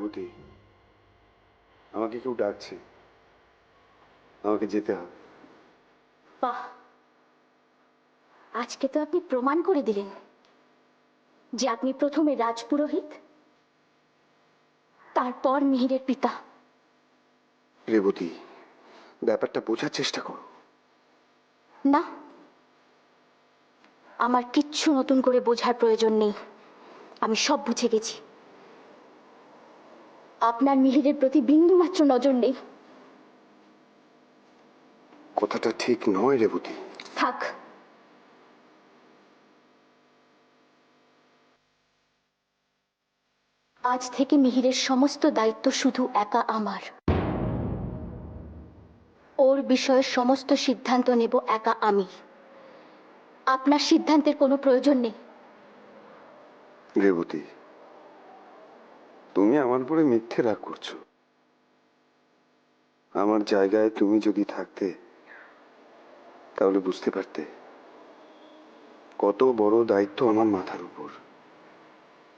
রেবতী, আমাকে কেউ ডাকছে, আমাকে যেতে হবে। বাহ, আজকে তো আপনি প্রমাণ করে দিলেন যে আপনি প্রথমে রাজপুরোহিত, তারপর মিহিরের পিতা। রেবতী, ব্যাপারটা বোঝার চেষ্টা করো। না, আমার কিচ্ছু নতুন করে বোঝার প্রয়োজন নেই, আমি সব বুঝে গেছি। আপনার মিহিরের প্রতি বিন্দুমাত্র নজর নেই। কথাটা ঠিক নয় রেবতী। থাক, আজ থেকে মিহিরের সমস্ত দায়িত্ব শুধু একা আমার। ওর বিষয়ে সমস্ত সিদ্ধান্ত নেব একা আমি। আপনার সিদ্ধান্তের কোনো প্রয়োজন নেই। রেবতী, তুমি আমার উপরে মিথ্যে রাগ করছো। আমার জায়গায় তুমি যদি থাকতে তাহলে বুঝতে পারতে কত বড় দায়িত্ব আমার মাথার উপর।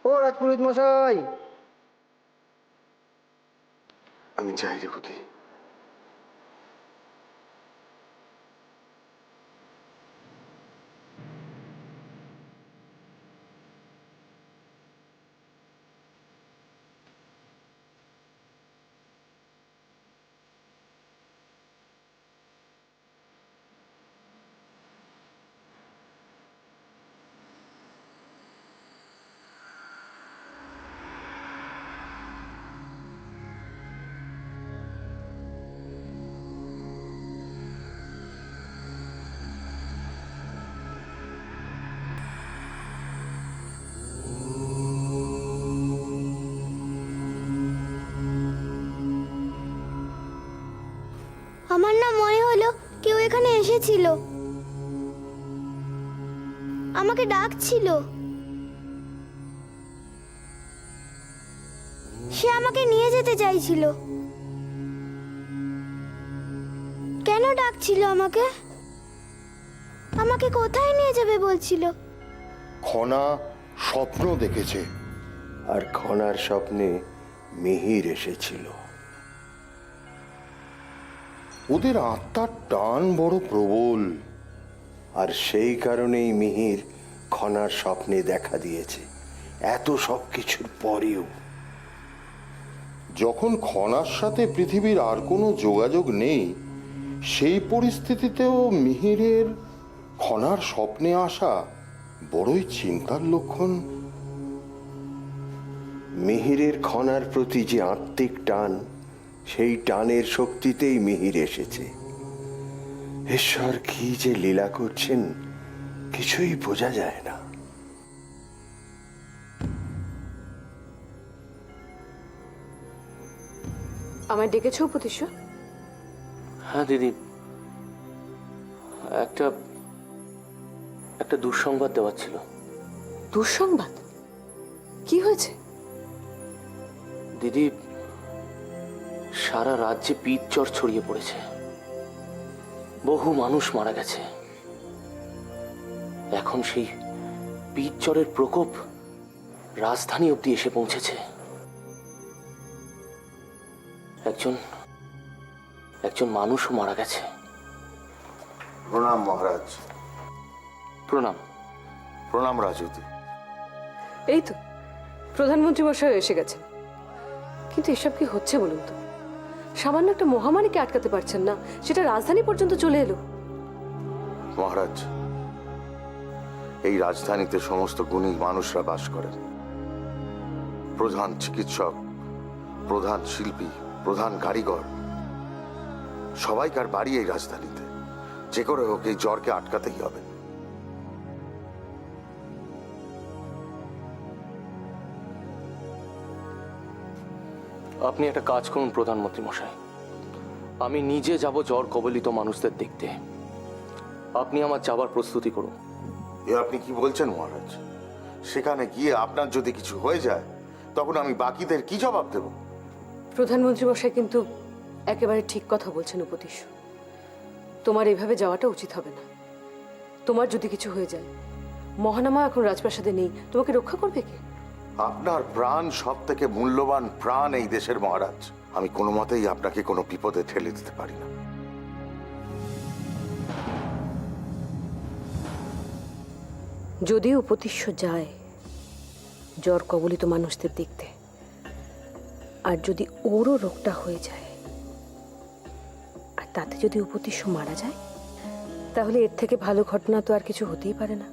ও রাজপুরোহিত মশাই, আমি চাই রেবতী। আমার না মনে হলো কেউ এখানে এসেছিল, আমাকে ডাকছিল। সে আমাকে নিয়ে যেতে চাইছিল। কেন ডাকছিল আমাকে? আমাকে কোথায় নিয়ে যাবে বলছিল? খনা স্বপ্ন দেখেছে, আর খনার স্বপ্নে মিহির এসেছিল। ওদের আত্মার টান বড় প্রবল, আর সেই কারণেই মিহির খনার স্বপ্নে দেখা দিয়েছে, এত সব কিছুর পরেও। যখন খনার সাথে পৃথিবীর আর কোনো যোগাযোগ নেই, সেই পরিস্থিতিতেও মিহিরের খনার স্বপ্নে আসা বড়ই চিন্তার লক্ষণ। মিহিরের খনার প্রতি যে আত্মিক টান, সেই টানের শক্তিতেই মিহির এসেছে। ঈশ্বর কি যে লীলা করছেন কিছুই বোঝা যায় না। আমায় ডেকেছো উপদেশ? হ্যাঁ দিদি, একটা একটা দুঃসংবাদ দেওয়ার ছিল। দুঃসংবাদ? কি হয়েছে দিদি, সারা রাজ্যে পিত জ্বর ছড়িয়ে পড়েছে, বহু মানুষ মারা গেছে। এখন সেই পিত জ্বরের প্রকোপ রাজধানী অবধি এসে পৌঁছেছে। একজন একজন মানুষও মারা গেছে। প্রণাম মহারাজ। প্রণাম। প্রণাম রাজুতি। এই তো প্রধানমন্ত্রী মশাই এসে গেছেন, কিন্তু এসব কি হচ্ছে বলুন তো? সামান্য একটা মহামারীকে আটকাতে পারছেন না, সেটা রাজধানী পর্যন্ত চলে এলো। মহারাজ, এই রাজধানীতে সমস্ত গুণী মানুষরা বাস করেন। প্রধান চিকিৎসক, প্রধান শিল্পী, প্রধান কারিগর, সবাইকার বাড়ি এই রাজধানীতে। যে করে হোক এই জ্বরকে আটকাতেই হবে। আপনি একটা কাজ করুন প্রধানমন্ত্রী মশাই, আমি নিজে যাব জ্বর কবলিত মানুষদের দেখতে। আপনি আমার যাবার প্রস্তুতি করুন। এ আপনি কি বলছেন মহারাজ? সেখানে গিয়ে আপনার যদি কিছু হয়ে যায় তখন আমি বাকিদের কি জবাব দেব? প্রধানমন্ত্রী মশাই কিন্তু একেবারে ঠিক কথা বলছেন উপদেশ। তোমার এভাবে যাওয়াটা উচিত হবে না। তোমার যদি কিছু হয়ে যায়, মহানামা এখন রাজপ্রাসাদে নেই, তোমাকে রক্ষা করবে কে? আপনার প্রাণ সব থেকে মূল্যবান প্রাণ এই দেশের মহারাজ। আমি কোনো মতেই আপনাকে কোনো বিপদে ঠেলে দিতে পারি না। যদি উপতিষ্য যায় জ্বর কবলিত মানুষদের দেখতে, আর যদি ওরও রোগটা হয়ে যায়, আর তাতে যদি উপতিষ্য মারা যায়, তাহলে এর থেকে ভালো ঘটনা তো আর কিছু হতেই পারে না।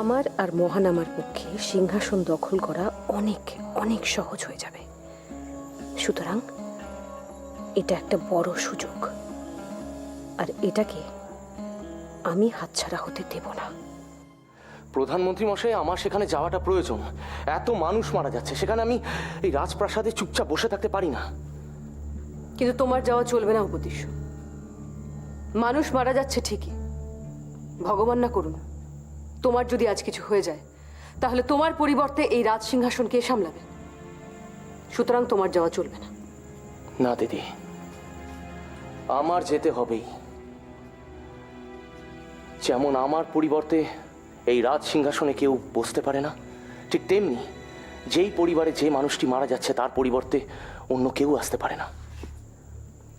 আমার আর মহানামার পক্ষে সিংহাসন দখল করা অনেক অনেক সহজ হয়ে যাবে। সুতরাং এটা একটা বড় সুযোগ, আর এটাকে আমি হাতছাড়া হতে দেব না। প্রধানমন্ত্রী মশাই, আমার সেখানে যাওয়াটা প্রয়োজন। এত মানুষ মারা যাচ্ছে, সেখানে আমি এই রাজপ্রাসাদে চুপচাপ বসে থাকতে পারি না। কিন্তু তোমার যাওয়া চলবে না উপতিষ্য। মানুষ মারা যাচ্ছে ঠিকই, ভগবান না করুন তোমার যদি আজ কিছু হয়ে যায়, তাহলে তোমার পরিবর্তে এই রাজ সিংহাসন কে সামলাবে? সুতরাং তোমার যাওয়া চলবে না। না দিদি, আমার যেতে হবেই। যেমন আমার পরিবর্তে এই রাজ সিংহাসনে কেউ বসতে পারে না, ঠিক তেমনি যেই পরিবারে যে মানুষটি মারা যাচ্ছে তার পরিবর্তে অন্য কেউ আসতে পারে না।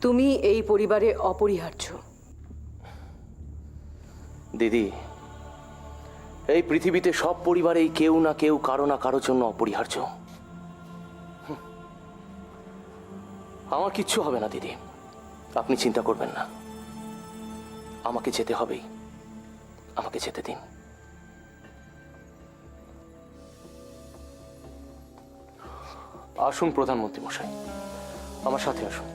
তুমি এই পরিবারে অপরিহার্য। দিদি, এই পৃথিবীতে সব পরিবারেই কেউ না কেউ কারো না কারোর জন্য অপরিহার্য। আমার কিচ্ছু হবে না দিদি, আপনি চিন্তা করবেন না। আমাকে যেতে হবেই, আমাকে যেতে দিন। আসুন প্রধানমন্ত্রী মশাই, আমার সাথে আসুন।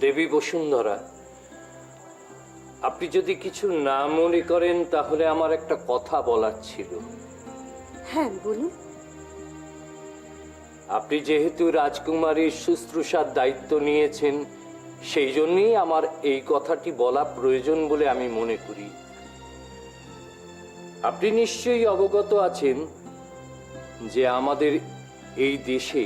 দেবী বসুন্ধরা, আপনি যদি কিছু না মনে করেন তাহলে আমার একটা কথা বলার ছিল। হ্যাঁ বলুন। আপনি যেহেতু রাজকুমারীর শুশ্রূষার দায়িত্ব নিয়েছেন, সেই জন্যই আমার এই কথাটি বলা প্রয়োজন বলে আমি মনে করি। আপনি নিশ্চয়ই অবগত আছেন যে আমাদের এই দেশে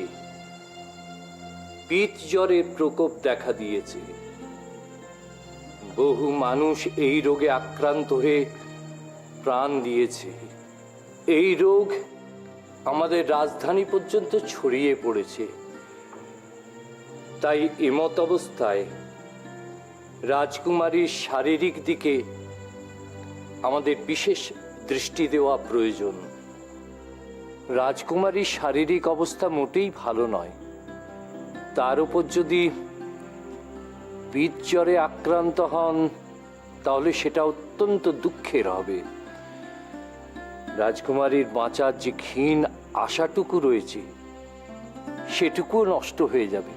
পিত জ্বরের প্রকোপ দেখা দিয়েছে। বহু মানুষ এই রোগে আক্রান্ত হয়ে প্রাণ দিয়েছে। এই রোগ আমাদের রাজধানী পর্যন্ত ছড়িয়ে পড়েছে। তাই এমত অবস্থায় রাজকুমারীর শারীরিক দিকে আমাদের বিশেষ দৃষ্টি দেওয়া প্রয়োজন। রাজকুমারীর শারীরিক অবস্থা মোটেই ভালো নয়, তার উপর যদি পিত জ্বরে আক্রান্ত হন তাহলে সেটা অত্যন্ত দুঃখের হবে। রাজকুমারীর বাঁচার যে ক্ষীণ আশাটুকু রয়েছে সেটুকুও নষ্ট হয়ে যাবে।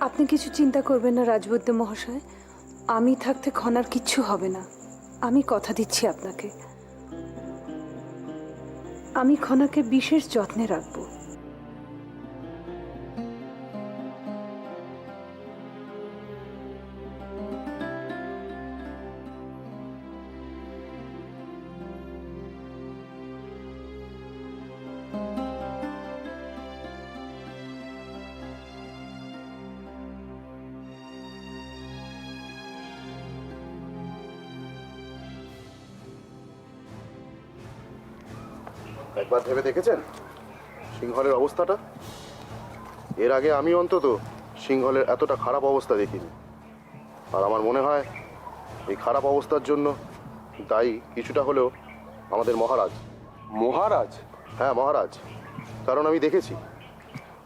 আপনি কিছু চিন্তা করবেন না রাজবৈদ্য মহাশয়, আমি থাকতে খনার কিচ্ছু হবে না। আমি কথা দিচ্ছি আপনাকে, আমি খনাকে বিশেষ যত্নে রাখবো। একবার ভেবে দেখেছেন সিংহলের অবস্থাটা? এর আগে আমি অন্তত সিংহলের এতটা খারাপ অবস্থা দেখিনি। আর আমার মনে হয় এই খারাপ অবস্থার জন্য দায়ী কিছুটা হলেও আমাদের মহারাজ। মহারাজ? হ্যাঁ মহারাজ, কারণ আমি দেখেছি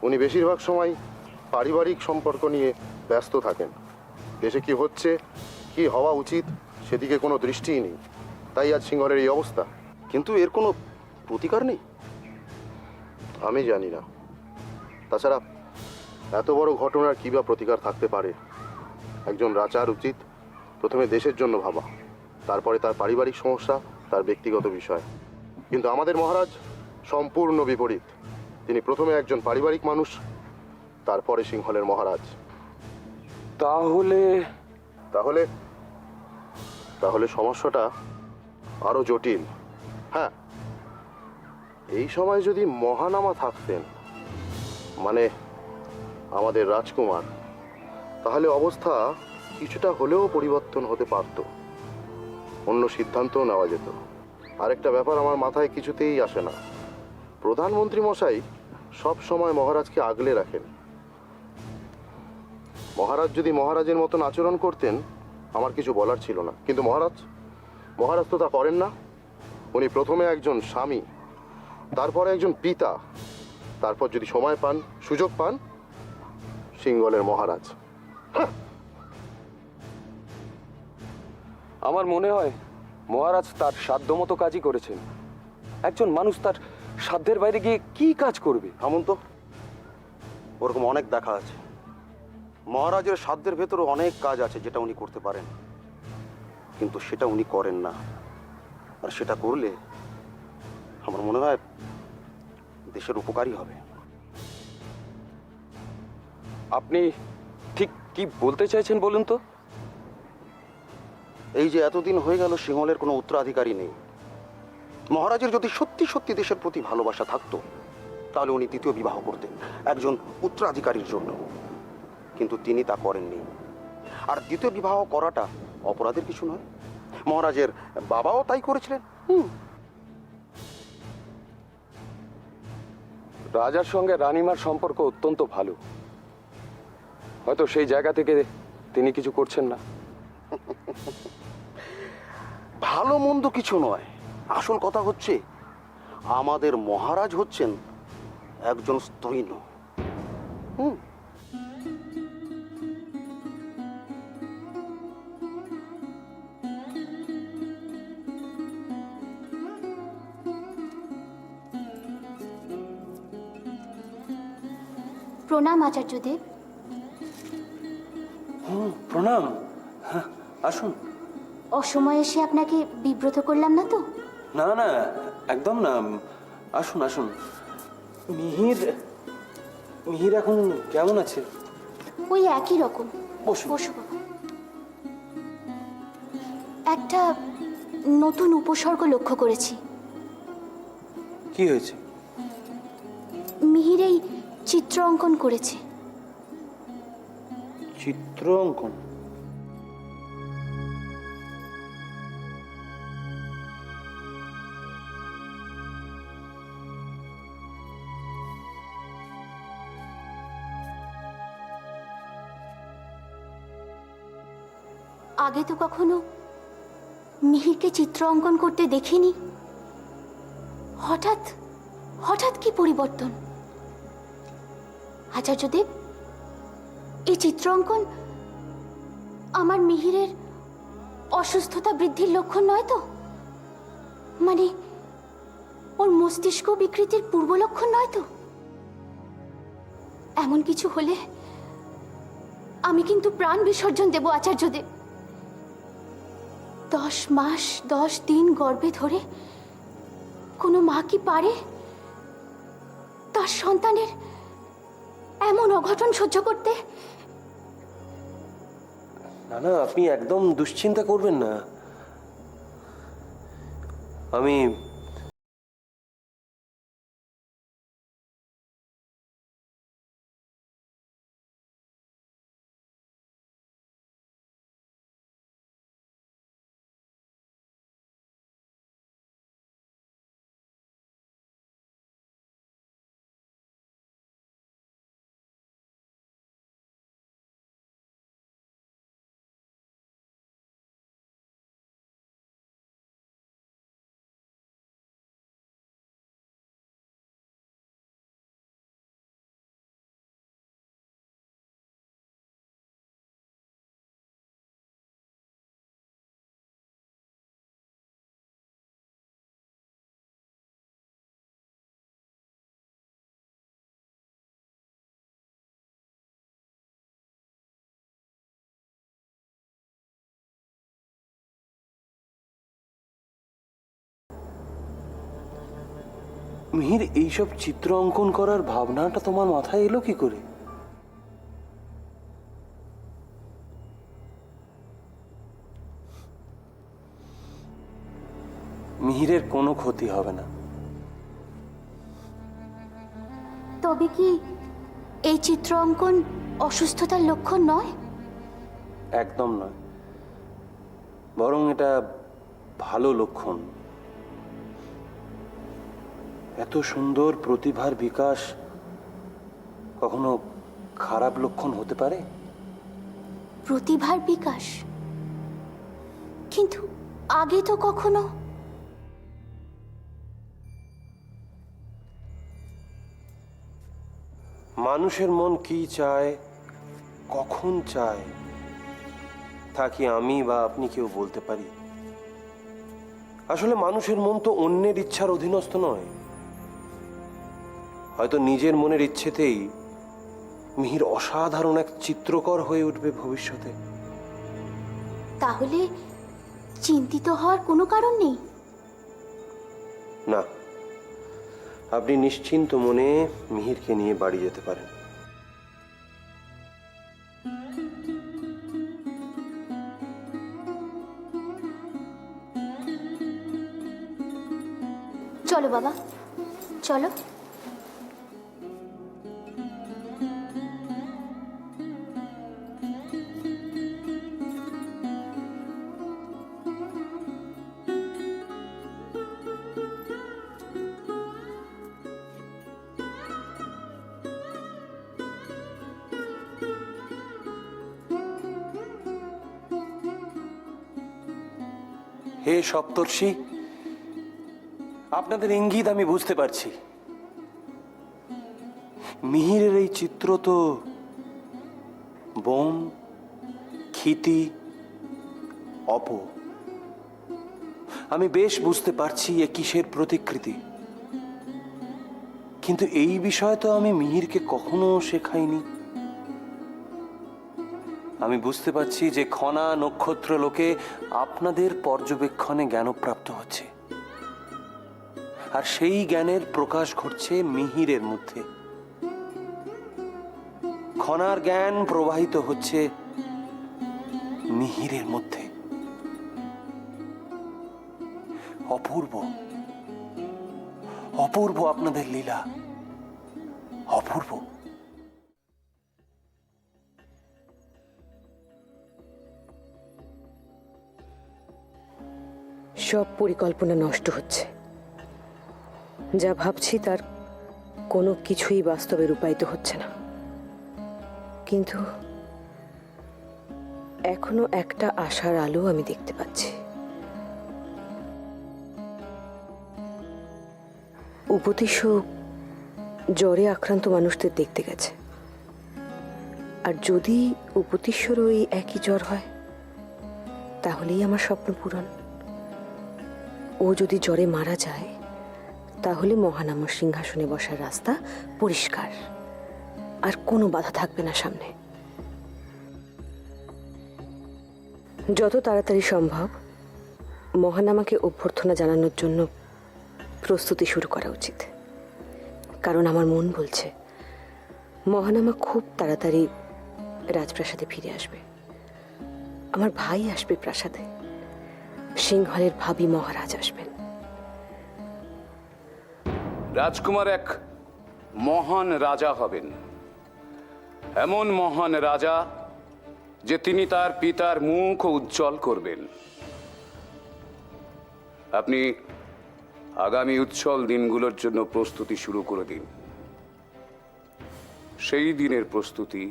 উনি বেশিরভাগ সময় পারিবারিক সম্পর্ক নিয়ে ব্যস্ত থাকেন। দেশে কি হচ্ছে, কি হওয়া উচিত সেদিকে কোনো দৃষ্টিই নেই। তাই আজ সিংহলের এই অবস্থা। কিন্তু এর কোনো প্রতিকার নেই? আমি জানি না। তাছাড়া এত বড় ঘটনার কী বা প্রতিকার থাকতে পারে? একজন রাজার উচিত প্রথমে দেশের জন্য ভাবা, তারপরে তার পারিবারিক সমস্যা, তার ব্যক্তিগত বিষয়। কিন্তু আমাদের মহারাজ সম্পূর্ণ বিপরীত। তিনি প্রথমে একজন পারিবারিক মানুষ, তারপরে সিংহলের মহারাজ। তাহলে তাহলে তাহলে সমস্যাটা আরো জটিল। হ্যাঁ, এই সময় যদি মহানামা থাকতেন, মানে আমাদের রাজকুমার, তাহলে অবস্থা কিছুটা হলেও পরিবর্তন হতে পারত, অন্য সিদ্ধান্তও নেওয়া যেত। আরেকটা ব্যাপার আমার মাথায় কিছুতেই আসে না, প্রধানমন্ত্রী মশাই সব সময় মহারাজকে আগলে রাখেন। মহারাজ যদি মহারাজের মতন আচরণ করতেন আমার কিছু বলার ছিল না, কিন্তু মহারাজ তো তা করেন না। উনি প্রথমে একজন স্বামী, তারপরে একজন পিতা, তারপর যদি সময় পান, সুযোগ পান, সিঙ্গলের মহারাজ। আমার মনে হয় মহারাজ তার সাধ্যমতো কাজই করেছেন। একজন মানুষ তার সাধ্যের বাইরে গিয়ে কি কাজ করবে? এমন তো ওরকম অনেক দেখা আছে। মহারাজের সাধ্যের ভেতরে অনেক কাজ আছে যেটা উনি করতে পারেন, কিন্তু সেটা উনি করেন না। আর সেটা করলে আমার মনে হয় দেশের উপকারই হবে। আপনি ঠিক কি বলতে চাইছেন বলুন তো? এই যে এতদিন হয়ে গেল সিংহলের কোনো উত্তরাধিকারী নেই, মহারাজের যদি সত্যি সত্যি দেশের প্রতি ভালোবাসা থাকতো তাহলে উনি দ্বিতীয় বিবাহ করতেন একজন উত্তরাধিকারীর জন্য, কিন্তু তিনি তা করেননি। আর দ্বিতীয় বিবাহ করাটা অপরাধের কিছু নয়, মহারাজের বাবাও তাই করেছিলেন। রাজার সঙ্গে রানীমার সম্পর্ক অত্যন্ত ভালো, হয়তো সেই জায়গা থেকে তিনি কিছু করছেন না। ভালো মন্দ কিছু নয়, আসল কথা হচ্ছে আমাদের মহারাজ হচ্ছেন একজন স্ত্রৈণ। প্রণাম আচার্যদেব। প্রণাম, আসুন। অসময়ে এসে আপনাকে বিব্রত করলাম না তো? না না, একদম না, আসুন আসুন। মিহির এখন কেমন আছে? ওই একই রকম। বসুন। বসো বাবা। একটা নতুন উপসর্গ লক্ষ্য করেছি। কি হয়েছে? মিহির এই চিত্র অঙ্কন করেছে। চিত্র অঙ্কন? আগে তো কখনো মিহিরকে চিত্র অঙ্কন করতে দেখিনি। হঠাৎ হঠাৎ কি পরিবর্তন? আচার্যদেব, এই চিত্র অঙ্কন আমার মিহিরের অসুস্থতা বৃদ্ধির লক্ষণ নয় তো? মানে ওর মস্তিষ্ক বিকৃতির পূর্ব লক্ষণ নয় তো? এমন কিছু হলে আমি কিন্তু প্রাণ বিসর্জন দেব আচার্যদেব। 10 মাস 10 দিন গর্ভে ধরে কোনো মা কি পারে তার সন্তানের এমন অঘটন সহ্য করতে? না না, আপনি একদম দুশ্চিন্তা করবেন না। আমি মিহির এইসব চিত্র অঙ্কন করার ভাবনাটা তোমার মাথায় এলো কি করে? মিহিরের কোনো ক্ষতি হবে না। তবে কি এই চিত্র অঙ্কন অসুস্থতার লক্ষণ নয়? একদম নয়, বরং এটা ভালো লক্ষণ। এত সুন্দর প্রতিভার বিকাশ কখনো খারাপ লক্ষণ হতে পারে? প্রতিভার বিকাশ? কিন্তু আগে তো কখনো। মানুষের মন কি চায়, কখন চায়, তা কি আমি বা আপনি কেউ বলতে পারি? আসলে মানুষের মন তো অন্যের ইচ্ছার অধীনস্থ নয়। হয়তো নিজের মনের ইচ্ছেতেই মিহির অসাধারণ এক চিত্রকর হয়ে উঠবে ভবিষ্যতে। তাহলে চিন্তিত হওয়ার কোনো কারণ নেই? না, আপনি নিশ্চিন্ত মনে মিহিরকে নিয়ে বাড়ি যেতে পারেন। চলো বাবা, চলো। হে সপ্তর্ষি, আপনাদের ইঙ্গিত আমি বুঝতে পারছি। মিহিরের এই চিত্র তো বোম, ক্ষিতি, অপ। আমি বেশ বুঝতে পারছি এ কিসের প্রতিকৃতি, কিন্তু এই বিষয় তো আমি মিহিরকে কখনো শেখাইনি। আমি বুঝতে পারছি যে খনা নক্ষত্র লোকে আপনাদের পর্যবেক্ষণে জ্ঞানপ্রাপ্ত হচ্ছে, আর সেই জ্ঞানের প্রকাশ ঘটছে মিহিরের মধ্যে। খনার জ্ঞান প্রবাহিত হচ্ছে মিহিরের মধ্যে। অপূর্ব, অপূর্ব আপনাদের লীলা, অপূর্ব। সব পরিকল্পনা নষ্ট হচ্ছে। যা ভাবছি তার কোনো কিছুই বাস্তবে রূপায়িত হচ্ছে না। কিন্তু এখনো একটা আশার আলো আমি দেখতে পাচ্ছি। উপতিশ জ্বরে আক্রান্ত মানুষদের দেখতে গেছে, আর যদি উপতিশ্বরও এই একই জ্বর হয় তাহলেই আমার স্বপ্ন পূরণ। ও যদি জ্বরে মারা যায় তাহলে মহানামর সিংহাসনে বসার রাস্তা পরিষ্কার, আর কোনো বাধা থাকবে না সামনে। যত তাড়াতাড়ি সম্ভব মহানামাকে অভ্যর্থনা জানানোর জন্য প্রস্তুতি শুরু করা উচিত। কারণ আমার মন বলছে মহানামা খুব তাড়াতাড়ি রাজপ্রাসাদে ফিরে আসবে। আমার ভাই আসবে প্রাসাদে, সিংহলের ভাবী মহারাজ আসবেন। রাজকুমার এক মহান রাজা হবেন, এমন মহান রাজা যে তিনি তার পিতার মুখ উজ্জ্বল করবেন। আপনি আগামী উজ্জ্বল দিনগুলোর জন্য প্রস্তুতি শুরু করে দিন। সেই দিনের প্রস্তুতি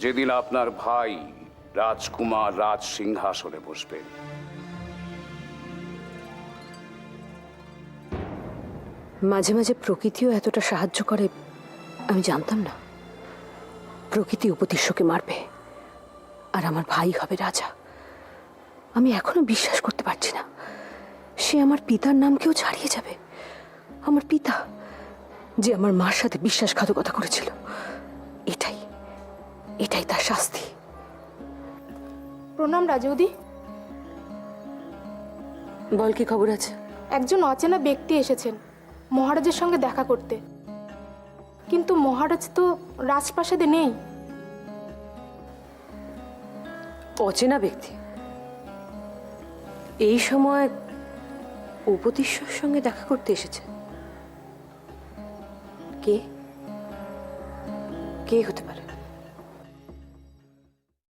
যেদিন আপনার ভাই রাজকুমার রাজ সিংহাসনে বসবেন। মাঝে মাঝে প্রকৃতিও এতটা সাহায্য করে আমি জানতাম না। প্রকৃতি উপতিষ্যকে মারবে আর আমার ভাই হবে রাজা। আমি এখনো বিশ্বাস করতে পারছি না সে আমার পিতার নামকেও ছাড়িয়ে যাবে। আমার পিতা যে আমার মার সাথে বিশ্বাসঘাতকতা করেছিল, এটাই এটাই তার শাস্তি। প্রণাম রাজৌদি। বল, কি খবর আছে? একজন অচেনা ব্যক্তি এসেছেন মহারাজের সঙ্গে দেখা করতে, কিন্তু মহারাজ তো রাজপ্রাসাদে নেই। অচেনা ব্যক্তি? এই সময় উপতিশ্বর সঙ্গে দেখা করতে এসেছে? কে কে হতে পারে?